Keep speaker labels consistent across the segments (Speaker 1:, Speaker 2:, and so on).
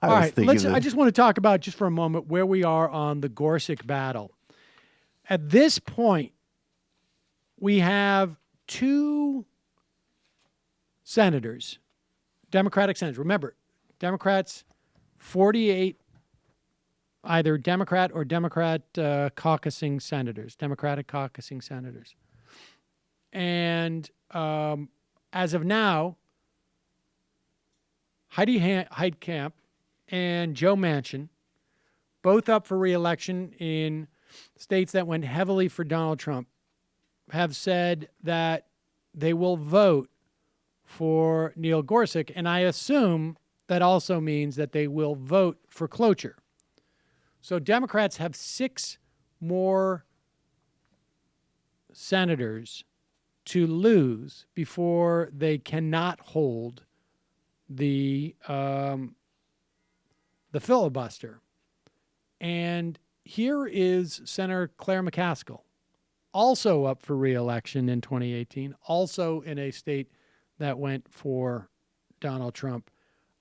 Speaker 1: All right, I just want to talk about just for a moment where we are on the Gorsuch battle. At this point, we have two senators, Democratic senators. Remember, Democrats, 48, either Democrat or Democrat caucusing senators, Democratic caucusing senators. And as of now, Heidi Heitkamp and Joe Manchin, both up for re-election in states that went heavily for Donald Trump, have said that they will vote for Neil Gorsuch, and I assume that also means that they will vote for cloture. So Democrats have 6 more senators to lose before they cannot hold the filibuster. And here is Senator Claire McCaskill, also up for re-election in 2018, also in a state that went for Donald Trump,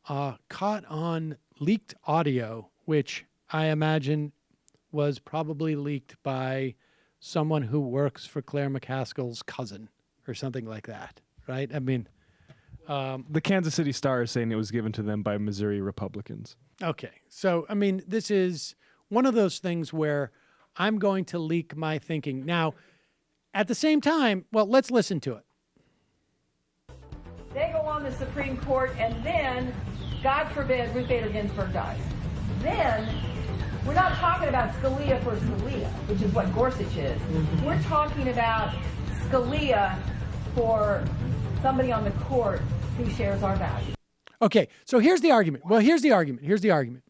Speaker 1: caught on leaked audio, which I imagine was probably leaked by someone who works for Claire McCaskill's cousin or something like that, right? I mean,
Speaker 2: the Kansas City Star is saying it was given to them by Missouri Republicans.
Speaker 1: Okay. So, I mean, this is one of those things where I'm going to leak my thinking. Now, at the same time, well, let's listen to it.
Speaker 3: They go on the Supreme Court, and then, God forbid, Ruth Bader Ginsburg dies. Then, we're not talking about Scalia for Scalia, which is what Gorsuch is. We're talking about Scalia for somebody on the court who shares our values.
Speaker 1: Okay, so here's the argument. Well, here's the argument.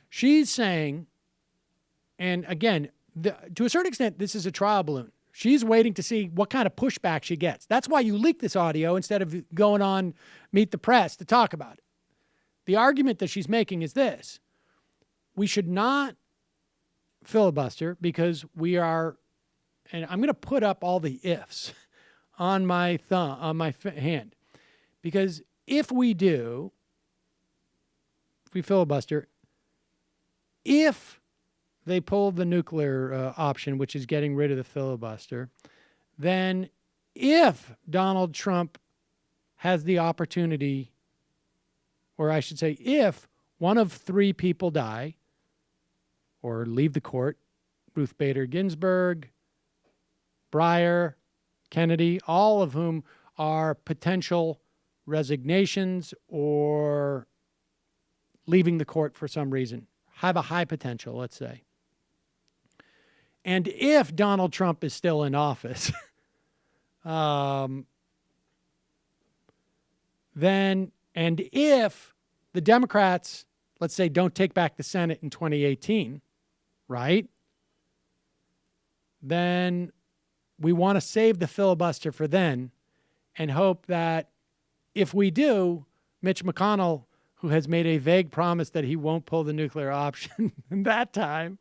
Speaker 1: She's saying, and again, to a certain extent, this is a trial balloon. She's waiting to see what kind of pushback she gets. That's why you leak this audio instead of going on Meet the Press to talk about it. The argument that she's making is this. We should not filibuster because we are, and I'm going to put up all the ifs on my hand, because if we filibuster, if they pull the nuclear option, which is getting rid of the filibuster, then if Donald Trump has the opportunity, or I should say, if one of 3 people die or leave the court, Ruth Bader Ginsburg, Breyer, Kennedy, all of whom are potential resignations or leaving the court for some reason, have a high potential, let's say. And if Donald Trump is still in office, then, and if the Democrats, let's say, don't take back the Senate in 2018, right? Then we want to save the filibuster for then and hope that if we do, Mitch McConnell, who has made a vague promise that he won't pull the nuclear option in that time,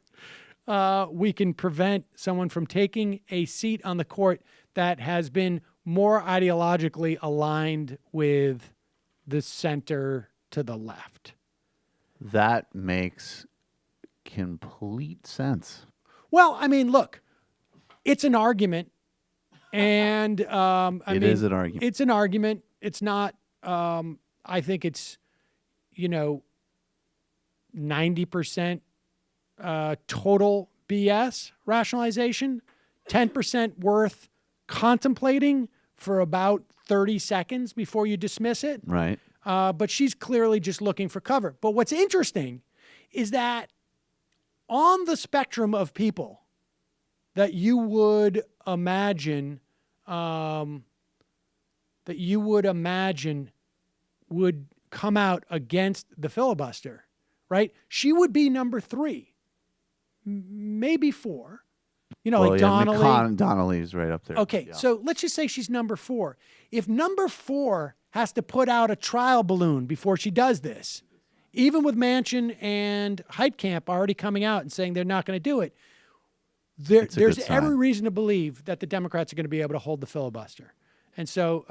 Speaker 1: we can prevent someone from taking a seat on the court that has been more ideologically aligned with the center to the left.
Speaker 4: That makes complete sense.
Speaker 1: Well, I mean, look, it's an argument, and
Speaker 4: it is an argument.
Speaker 1: It's an argument. It's not. I think it's, 90% total BS rationalization, 10% worth contemplating for about 30 seconds before you dismiss it.
Speaker 4: Right.
Speaker 1: But she's clearly just looking for cover. But what's interesting is that on the spectrum of people that you would imagine would come out against the filibuster, right? She would be number 3, maybe 4. Like Donnelly.
Speaker 4: Donnelly's right up there.
Speaker 1: Okay, so let's just say she's number 4. If number 4 has to put out a trial balloon before she does this, even with Manchin and Heitkamp already coming out and saying they're not going to do it, there's every reason to believe that the Democrats are going to be able to hold the filibuster. And so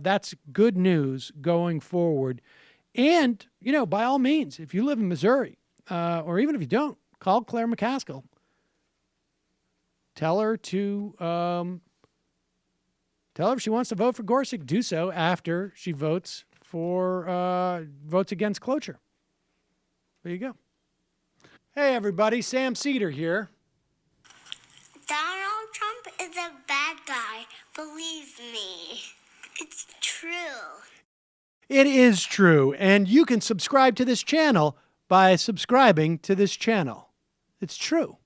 Speaker 1: that's good news going forward. And, by all means, if you live in Missouri, or even if you don't, call Claire McCaskill. Tell her if she wants to vote for Gorsuch, do so after she votes against cloture. There you go. Hey, everybody. Sam Seder here.
Speaker 5: Donald Trump is a bad guy. Believe me. It's true.
Speaker 1: It is true. And you can subscribe to this channel by subscribing to this channel. It's true.